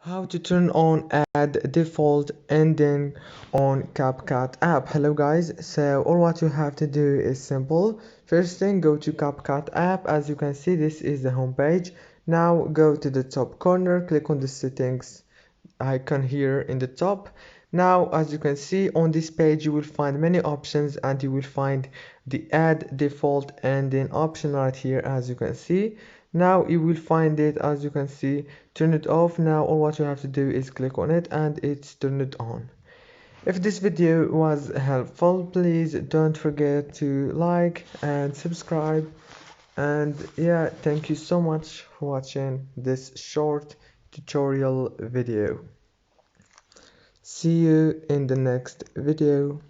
How to turn on add default ending on CapCut app. Hello guys, so all what you have to do is simple. First thing, go to CapCut app. As you can see, this is the home page. Now go to the top corner, click on the settings icon here in the top. Now as you can see on this page, you will find many options and you will find the add default ending option right here. As you can see, now you will find it. As you can see, turn it off. Now all what you have to do is click on it and it's turned on. If this video was helpful, please don't forget to like and subscribe. And yeah, thank you so much for watching this short tutorial video. See you in the next video.